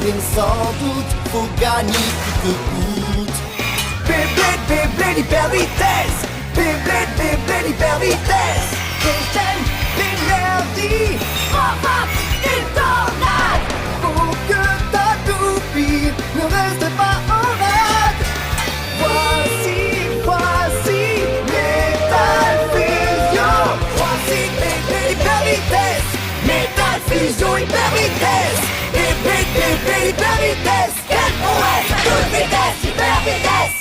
Et sans doute, faut gagner coûte que coûte. Beyblade, Beyblade, hyper vitesse. Beyblade, Beyblade, hyper vitesse. Des chaînes, d'énergie. Frappe, une tornade. Faut que ta toupie ne reste pas en rade. Voici Metal Fusion. Voici Beyblade, hyper vitesse. Metal Fusion, hyper vitesse. Beyblade, hyper vitesse. Quelle prouesse, toute vitesse, hyper vitesse.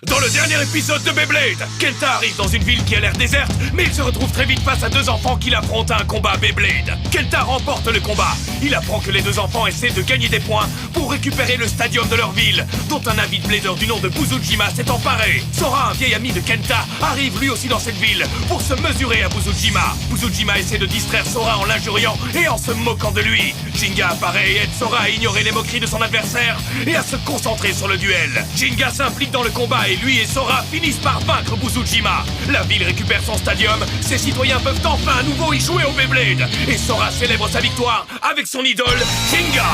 Dans le dernier épisode de Beyblade, Kenta arrive dans une ville qui a l'air déserte, mais il se retrouve très vite face à deux enfants qui l'affrontent à un combat Beyblade. Kenta remporte le combat. Il apprend que les deux enfants essaient de gagner des points pour récupérer le stadium de leur ville, dont un avide blader du nom de Buzujima s'est emparé. Sora, un vieil ami de Kenta, arrive lui aussi dans cette ville pour se mesurer à Buzujima. Buzujima essaie de distraire Sora en l'injuriant et en se moquant de lui. Jinga apparaît et aide Sora à ignorer les moqueries de son adversaire et à se concentrer sur le duel. Jinga s'implique dans le combat et lui et Sora finissent par vaincre Buzujima. La ville récupère son stadium, ses citoyens peuvent enfin à nouveau y jouer au Beyblade. Et Sora célèbre sa victoire avec son idole, Jinga.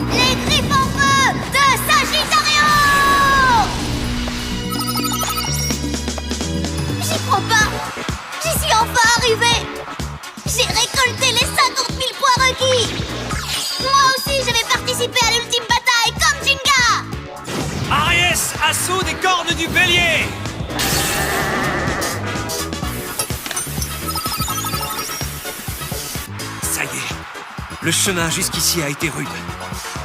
Les griffes en feu de Sagittario! J'y crois pas! J'y suis enfin arrivée! J'ai récolté les 50 000 points requis! Moi aussi, je vais participer à l'ultime bataille comme Jinga! Aries, assaut des cornes du bélier! Ça y est, le chemin jusqu'ici a été rude.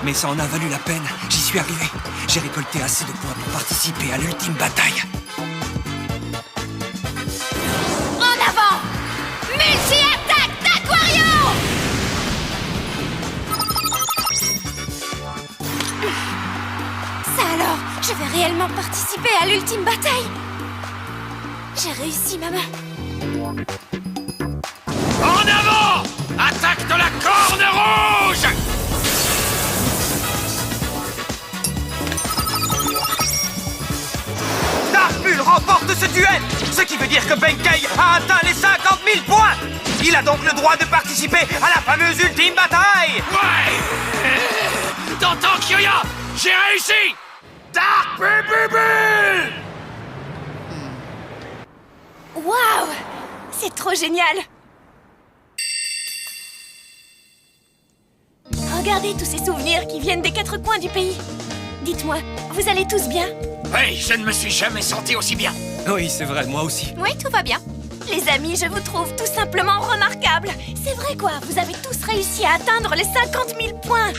Mais ça en a valu la peine, j'y suis arrivé. J'ai récolté assez de points pour participer à l'ultime bataille. En avant! Multi-attaque d'Aquario! Ça alors, je vais réellement participer à l'ultime bataille! J'ai réussi, maman! En avant! Attaque de la corne rouge! Darkbull remporte ce duel, ce qui veut dire que Benkei a atteint les 50 000 points. Il a donc le droit de participer à la fameuse ultime bataille. Ouais! T'entends, Kyoya? J'ai réussi! Dark Bull! Waouh! C'est trop génial! Regardez tous ces souvenirs qui viennent des quatre coins du pays. Dites-moi, vous allez tous bien? Oui, je ne me suis jamais senti aussi bien. Oui, c'est vrai, moi aussi. Oui, tout va bien. Les amis, je vous trouve tout simplement remarquables. C'est vrai quoi, vous avez tous réussi à atteindre les 50 000 points.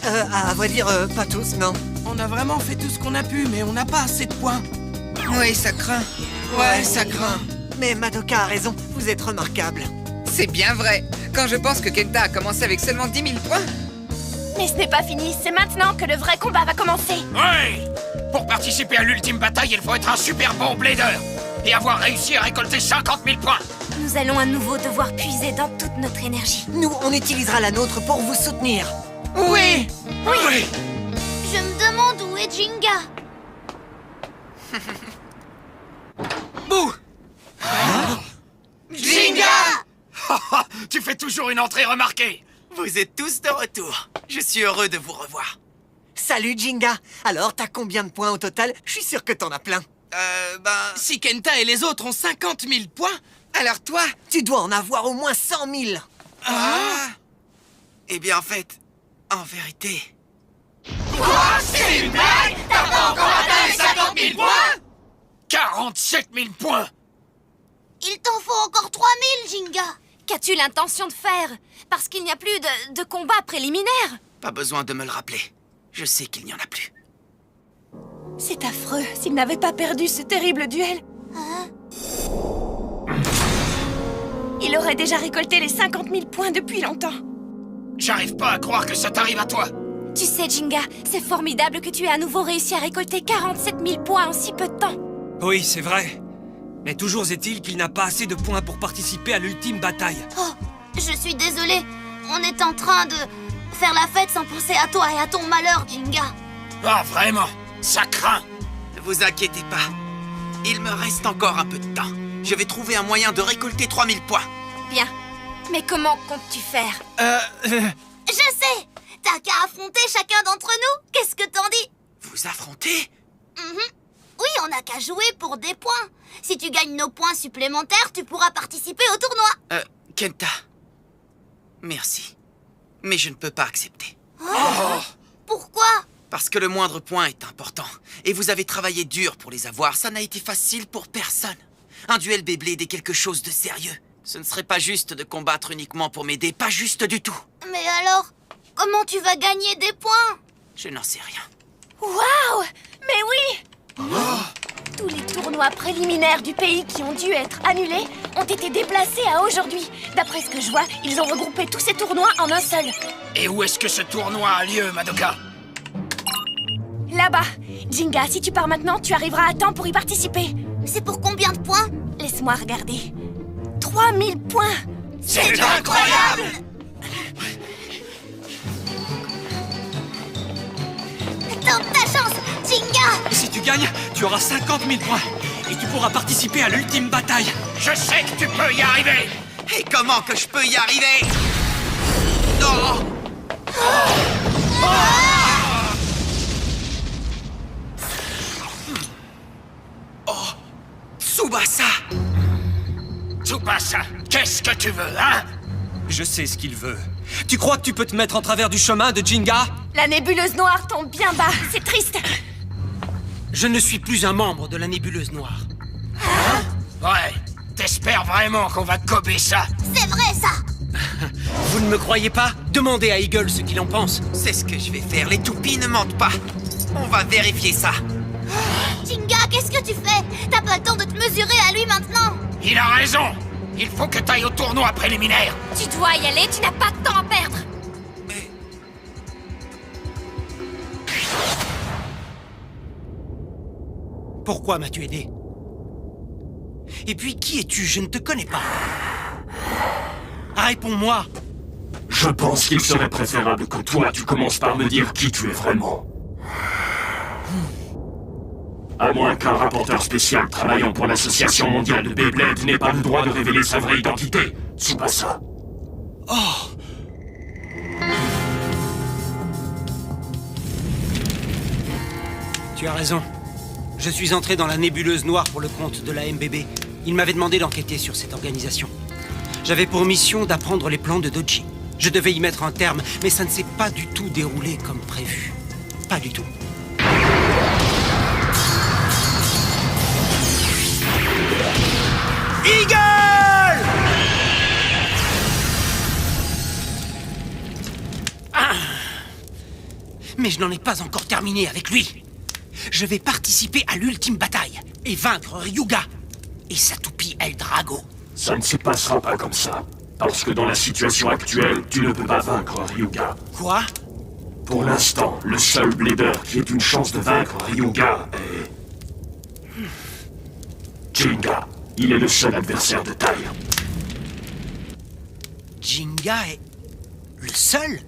À vrai dire, pas tous, non. On a vraiment fait tout ce qu'on a pu, mais on n'a pas assez de points. Oui, ça craint. Ouais, ça craint. Mais Madoka a raison, vous êtes remarquable. C'est bien vrai. Quand je pense que Kenta a commencé avec seulement 10 000 points. Mais ce n'est pas fini, c'est maintenant que le vrai combat va commencer. Oui! Pour participer à l'ultime bataille, il faut être un super bon blader et avoir réussi à récolter 50 000 points. Nous allons à nouveau devoir puiser dans toute notre énergie. Nous, on utilisera la nôtre pour vous soutenir. Oui! Oui! Je me demande où est Jinga. Bouh! Jinga! Tu fais toujours une entrée remarquée. Vous êtes tous de retour. Je suis heureux de vous revoir. Salut Jinga. Alors, t'as combien de points au total? Je suis sûr que t'en as plein. Si Kenta et les autres ont 50 000 points, Alors toi, Tu dois en avoir au moins 100 000. Eh bien, en fait, en vérité... C'est une blague? T'as pas encore atteint les 50 000 points? 47 000 points! Il t'en faut encore 3 000, Jinga. Qu'as-tu l'intention de faire? Parce qu'il n'y a plus de combat préliminaire. Pas besoin de me le rappeler. Je sais qu'il n'y en a plus. C'est affreux s'il n'avait pas perdu ce terrible duel. Il aurait déjà récolté les 50 000 points depuis longtemps. J'arrive pas à croire que ça t'arrive à toi. Tu sais, Jinga, c'est formidable que tu aies à nouveau réussi à récolter 47 000 points en si peu de temps. Oui, c'est vrai. Mais toujours est-il qu'il n'a pas assez de points pour participer à l'ultime bataille. Oh, je suis désolée. On est en train de faire la fête sans penser à toi et à ton malheur, Jinga. Ah, vraiment? Ça craint. Ne vous inquiétez pas. Il me reste encore un peu de temps. Je vais trouver un moyen de récolter 3000 points. Bien. Mais comment comptes-tu faire? Je sais! T'as qu'à affronter chacun d'entre nous. Qu'est-ce que t'en dis? Vous affrontez? Oui, on n'a qu'à jouer pour des points. Si tu gagnes nos points supplémentaires, tu pourras participer au tournoi. Kenta. Merci. Mais je ne peux pas accepter. Pourquoi? Parce que le moindre point est important. Et vous avez travaillé dur pour les avoir. Ça n'a été facile pour personne. Un duel Beyblade est quelque chose de sérieux. Ce ne serait pas juste de combattre uniquement pour m'aider. Pas juste du tout. Mais alors, comment tu vas gagner des points? Je n'en sais rien. Waouh! Mais oui! Tous les tournois préliminaires du pays qui ont dû être annulés ont été déplacés à aujourd'hui. D'après ce que je vois, ils ont regroupé tous ces tournois en un seul. Et où est-ce que ce tournoi a lieu, Madoka? Là-bas. Jinga, si tu pars maintenant, tu arriveras à temps pour y participer. C'est pour combien de points? Laisse-moi regarder. 3000 points! C'est incroyable! Tente ta chance, Jinga! Si tu gagnes, tu auras 50 000 points. Et tu pourras participer à l'ultime bataille. Je sais que tu peux y arriver! Et comment que je peux y arriver? Non! Tsubasa! Tsubasa, qu'est-ce que tu veux, hein? Je sais ce qu'il veut. Tu crois que tu peux te mettre en travers du chemin de Jinga? La nébuleuse noire tombe bien bas, c'est triste. Je ne suis plus un membre de la nébuleuse noire. Ouais, t'espères vraiment qu'on va gober ça? C'est vrai, ça! Vous ne me croyez pas? Demandez à Eagle ce qu'il en pense. C'est ce que je vais faire. Les toupies ne mentent pas. On va vérifier ça. Jinga, qu'est-ce que tu fais? T'as pas le temps de te mesurer à lui maintenant! Il a raison! Il faut que t'ailles au tournoi préliminaire! Tu dois y aller, tu n'as pas de temps à perdre. Pourquoi m'as-tu aidé? Et puis, qui es-tu? Je ne te connais pas. Réponds-moi! Je pense qu'il serait préférable que toi, tu commences par me dire qui tu es vraiment. À moins qu'un rapporteur spécial travaillant pour l'Association mondiale de Beyblade n'ait pas le droit de révéler sa vraie identité. Tsubasa. Tu as raison. Je suis entré dans la nébuleuse noire pour le compte de la MBB. Il m'avait demandé d'enquêter sur cette organisation. J'avais pour mission d'apprendre les plans de Dodji. Je devais y mettre un terme, mais ça ne s'est pas du tout déroulé comme prévu. Pas du tout. Eagle! Mais je n'en ai pas encore terminé avec lui. Je vais participer à l'ultime bataille et vaincre Ryuga et sa toupie El Drago. Ça ne se passera pas comme ça. Parce que dans la situation actuelle, tu ne peux pas vaincre Ryuga. Quoi? Pour l'instant, le seul blader qui ait une chance de vaincre Ryuga est... Jinga. Il est le seul adversaire de taille. Jinga est... le seul?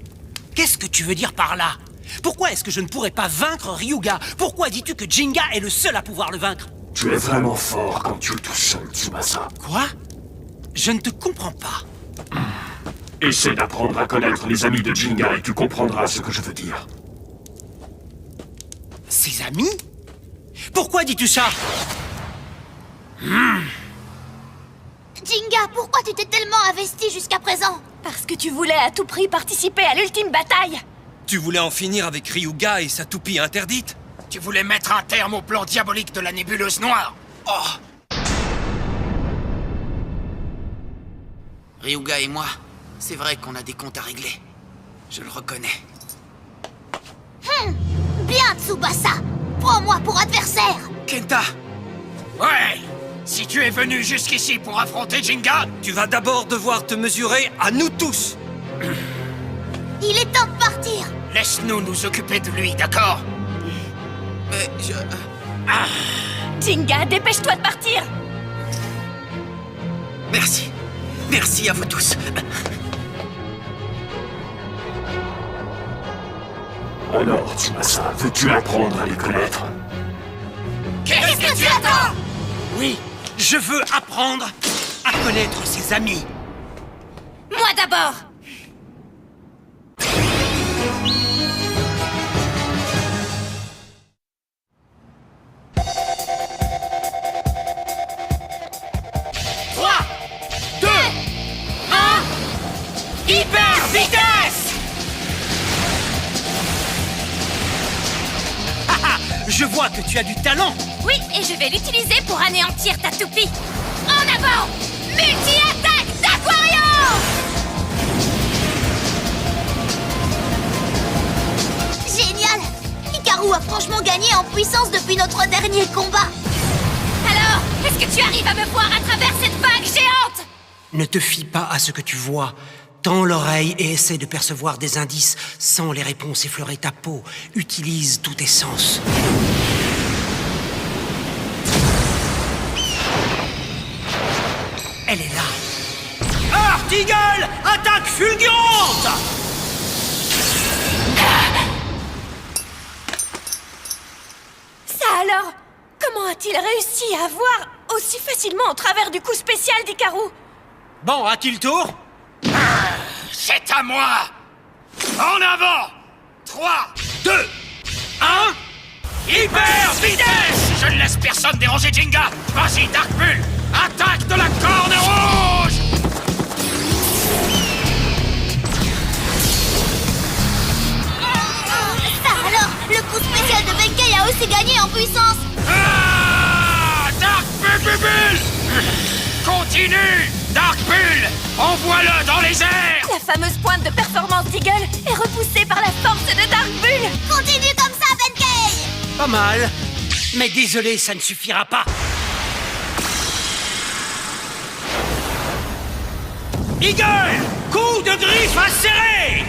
Qu'est-ce que tu veux dire par là? Pourquoi est-ce que je ne pourrais pas vaincre Ryuga? Pourquoi dis-tu que Jinga est le seul à pouvoir le vaincre? Tu es vraiment fort quand tu es tout seul, Tsubasa. Quoi? Je ne te comprends pas. Essaie d'apprendre à connaître les amis de Jinga et tu comprendras ce que je veux dire. Ses amis? Pourquoi dis-tu ça? Jinga, pourquoi tu t'es tellement investi jusqu'à présent? Parce que tu voulais à tout prix participer à l'ultime bataille. Tu voulais en finir avec Ryuga et sa toupie interdite? Tu voulais mettre un terme au plan diabolique de la nébuleuse noire? Ryuga et moi, c'est vrai qu'on a des comptes à régler. Je le reconnais. Bien, Tsubasa! Prends-moi pour adversaire! Kenta! Ouais! Si tu es venu jusqu'ici pour affronter Jinga, Tu vas d'abord devoir te mesurer à nous tous. Il est temps de partir! laisse-nous nous occuper de lui, d'accord? Mais je... Jinga, dépêche-toi de partir. Merci. Merci à vous tous. Alors, Tsubasa, veux-tu apprendre à les connaître? Qu'est-ce que tu attends? Oui, je veux apprendre à connaître ses amis. Moi d'abord! Hyper vitesse! Haha, je vois que tu as du talent. Oui, et je vais l'utiliser pour anéantir ta toupie. En avant! Multi-attaque d'Aquarium! Génial! Hikaru a franchement gagné en puissance depuis notre dernier combat. Alors, est-ce que tu arrives à me voir à travers cette vague géante? Ne te fie pas à ce que tu vois. Tends l'oreille et essaie de percevoir des indices sans les réponses effleurer ta peau. Utilise tous tes sens. Elle est là. Heart Eagle! Attaque fulgurante! Ça alors? Comment a-t-il réussi à voir aussi facilement au travers du coup spécial d'Hikaru? Bon, à qui le tour? C'est à moi! En avant! 3, 2, 1... Hyper vitesse! Je ne laisse personne déranger Jinga! Vas-y, Dark Bull! Attaque de la corne rouge! Ça alors, le coup spécial de Benkei a aussi gagné en puissance. Ah! Dark Bull! Continue! Dark Bull! Envoie-le dans les airs! La fameuse pointe de performance d'Eagle est repoussée par la force de Dark Bull! Continue comme ça, Benkei! Pas mal. Mais désolé, ça ne suffira pas. Eagle! Coup de griffe acéré!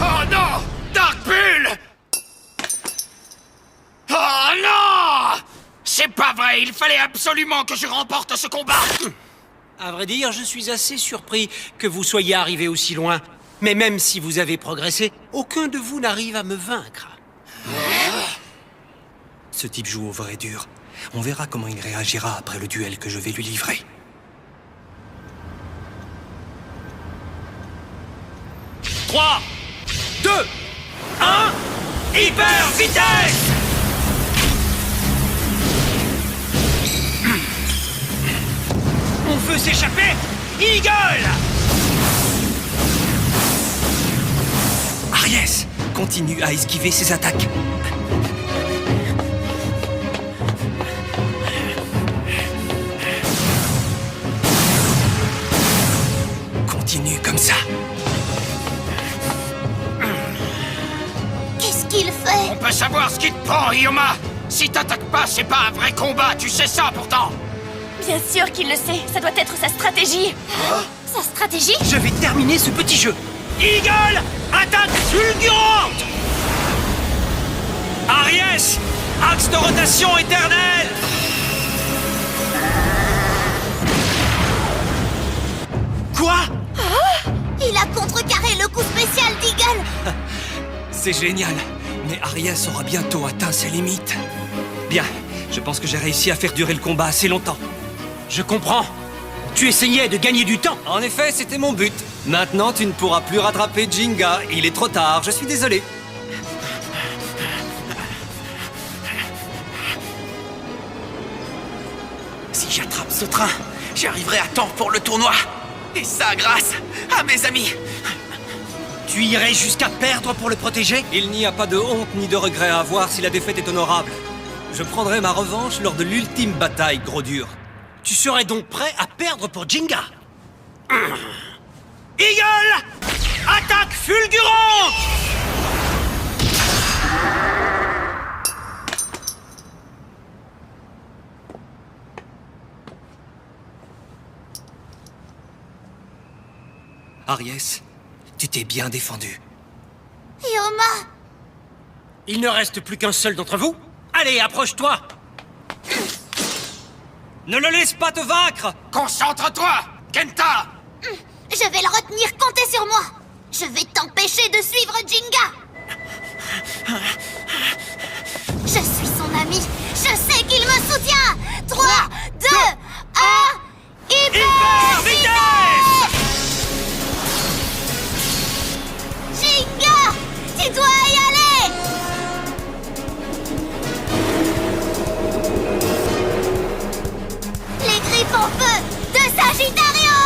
Oh non! Dark Bull! Oh non! C'est pas vrai, il fallait absolument que je remporte ce combat! À vrai dire, je suis assez surpris que vous soyez arrivé aussi loin. Mais même si vous avez progressé, aucun de vous n'arrive à me vaincre. Ce type joue au vrai dur. On verra comment il réagira après le duel que je vais lui livrer. « 3, 2, 1, hyper vitesse !» On veut s'échapper? Eagle! Aries, continue à esquiver ses attaques. Continue comme ça. Qu'est-ce qu'il fait? On peut savoir ce qui te prend, Ioma! Si t'attaques pas, c'est pas un vrai combat, tu sais ça pourtant! Bien sûr qu'il le sait, ça doit être sa stratégie. Sa stratégie? Je vais terminer ce petit jeu. Eagle, attaque fulgurante! Aries, axe de rotation éternelle! Quoi? Il a contrecarré le coup spécial d'Eagle. C'est génial, mais Aries aura bientôt atteint ses limites. Bien, je pense que j'ai réussi à faire durer le combat assez longtemps. Je comprends. Tu essayais de gagner du temps. En effet, c'était mon but. Maintenant, tu ne pourras plus rattraper Jinga. Il est trop tard, je suis désolé. Si j'attrape ce train, j'y arriverai à temps pour le tournoi. Et ça grâce à mes amis. Tu irais jusqu'à perdre pour le protéger? Il n'y a pas de honte ni de regret à avoir si la défaite est honorable. Je prendrai ma revanche lors de l'ultime bataille, gros dur. Tu serais donc prêt à perdre pour Jinga? Eagle! Attaque fulgurante! Aries, tu t'es bien défendu. Ioma! Il ne reste plus qu'un seul d'entre vous. Allez, approche-toi! Ne le laisse pas te vaincre! Concentre-toi, Kenta! Je vais le retenir, comptez sur moi. Je vais t'empêcher de suivre Jinga. Je suis son ami. Je sais qu'il me soutient. 3, 2, 1... Hyper vitesse! Jinga, tu dois y aller! Les griffes en feu de Sagittario!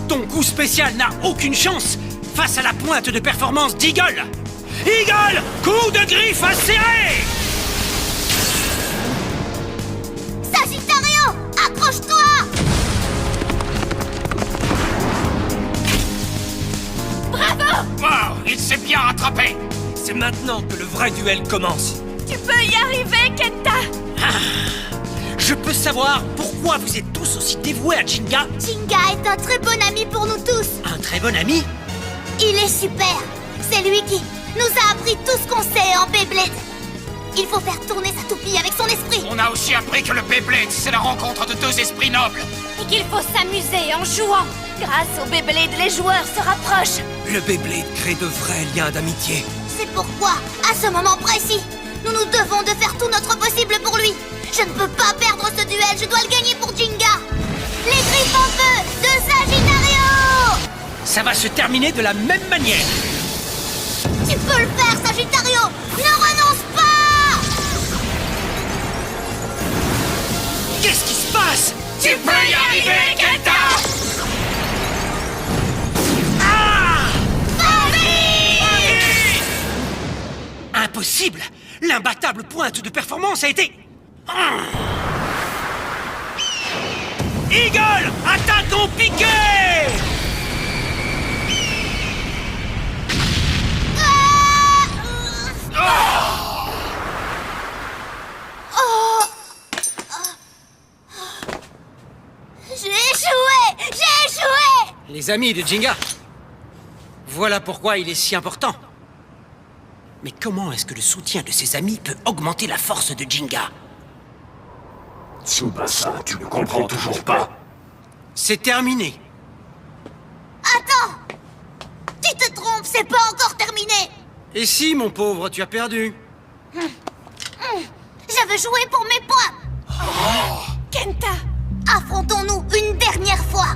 Ton coup spécial n'a aucune chance face à la pointe de performance d'Eagle. Eagle, coup de griffe acéré! Sagittario, accroche-toi! Bravo! Wow, il s'est bien rattrapé. C'est maintenant que le vrai duel commence. Tu peux y arriver, Kenta! Je peux savoir pourquoi vous êtes tous aussi dévoués à Jinga? Jinga est un très bon ami pour nous tous. Un très bon ami? Il est super. C'est lui qui nous a appris tout ce qu'on sait en Beyblade. Il faut faire tourner sa toupie avec son esprit. On a aussi appris que le Beyblade, c'est la rencontre de deux esprits nobles. Et qu'il faut s'amuser en jouant. Grâce au Beyblade, les joueurs se rapprochent. Le Beyblade crée de vrais liens d'amitié. C'est pourquoi, à ce moment précis, nous nous devons de faire tout notre possible pour lui. Je ne peux pas perdre ce duel, je dois le gagner pour Jinga. Les griffes en feu de Sagittario! Ça va se terminer de la même manière. Tu peux le faire, Sagittario! Ne renonce pas! Qu'est-ce qui se passe? Tu peux y arriver, Kenta! Impossible! L'imbattable pointe de performance a été... Eagle, attaque ton piqué! J'ai échoué! J'ai échoué! Les amis de Jinga. Voilà pourquoi il est si important. Mais comment est-ce que le soutien de ses amis peut augmenter la force de Jinga? Tsubasa, tu ne comprends toujours pas. C'est terminé. Attends! Tu te trompes, c'est pas encore terminé! Et si, mon pauvre, tu as perdu? Je veux jouer pour mes points! Kenta! Affrontons-nous une dernière fois!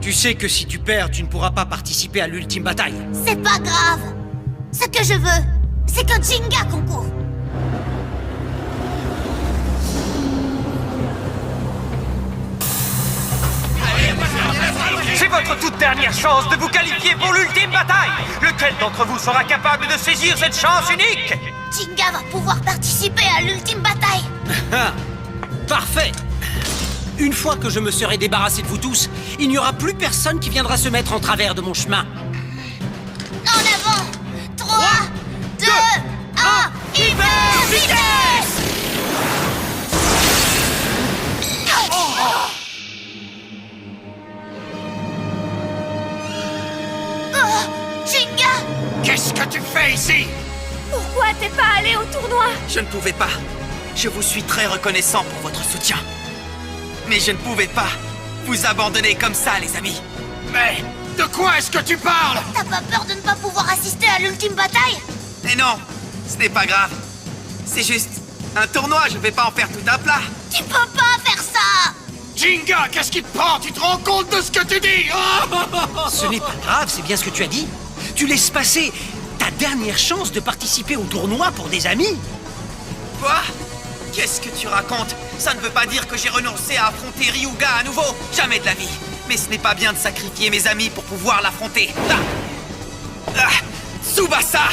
Tu sais que si tu perds, tu ne pourras pas participer à l'ultime bataille. C'est pas grave! Ce que je veux, c'est que Jinga concourt! C'est votre toute dernière chance de vous qualifier pour l'ultime bataille. Lequel d'entre vous sera capable de saisir cette chance unique? Jinga va pouvoir participer à l'ultime bataille! Ah, parfait. Une fois que je me serai débarrassé de vous tous, il n'y aura plus personne qui viendra se mettre en travers de mon chemin. En avant! 3, 2, 1, hyper vitesse! Jinga! Qu'est-ce que tu fais ici? Pourquoi t'es pas allé au tournoi? Je ne pouvais pas. Je vous suis très reconnaissant pour votre soutien. Mais je ne pouvais pas vous abandonner comme ça, les amis. Mais de quoi est-ce que tu parles? T'as pas peur de ne pas pouvoir assister à l'ultime bataille? Mais non, ce n'est pas grave. C'est juste un tournoi, je vais pas en faire tout un plat. Tu peux pas faire ça! Jinga, qu'est-ce qui te prend? Tu te rends compte de ce que tu dis? Ce n'est pas grave, c'est bien ce que tu as dit. Tu laisses passer ta dernière chance de participer au tournoi pour des amis. Quoi? Qu'est-ce que tu racontes? Ça ne veut pas dire que j'ai renoncé à affronter Ryuga à nouveau. Jamais de la vie. Mais ce n'est pas bien de sacrifier mes amis pour pouvoir l'affronter. Tsubasa!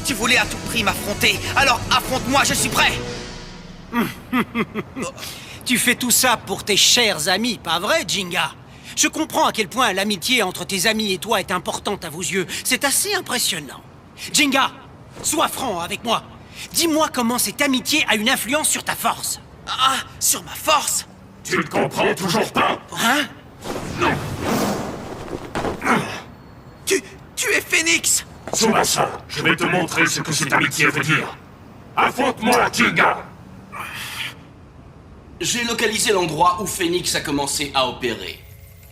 Tu voulais à tout prix m'affronter, alors affronte-moi, je suis prêt! Tu fais tout ça pour tes chers amis, pas vrai, Jinga? Je comprends à quel point l'amitié entre tes amis et toi est importante à vos yeux. C'est assez impressionnant. Jinga, sois franc avec moi. Dis-moi comment cette amitié a une influence sur ta force. Ah, sur ma force? Tu ne comprends toujours pas? Hein? Non. Tu es Phoenix! Tsubasa, je vais te montrer ce que cette amitié veut dire. Affronte-moi, Jinga! J'ai localisé l'endroit où Phoenix a commencé à opérer.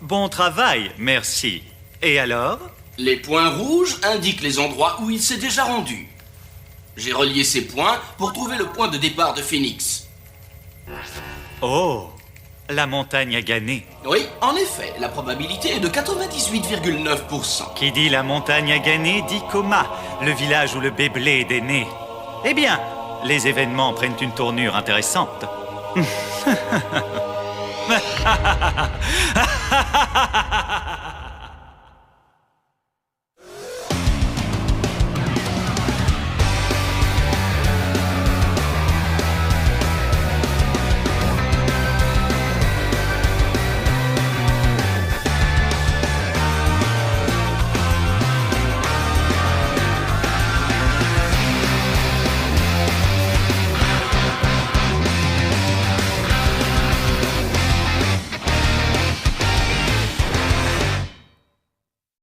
Bon travail, merci. Et alors? Les points rouges indiquent les endroits où il s'est déjà rendu. J'ai relié ces points pour trouver le point de départ de Phoenix. Oh, la montagne a gagné. Oui, en effet, la probabilité est de 98,9%. Qui dit la montagne a gagné dit Coma, le village où le Beyblade est né. Eh bien, les événements prennent une tournure intéressante.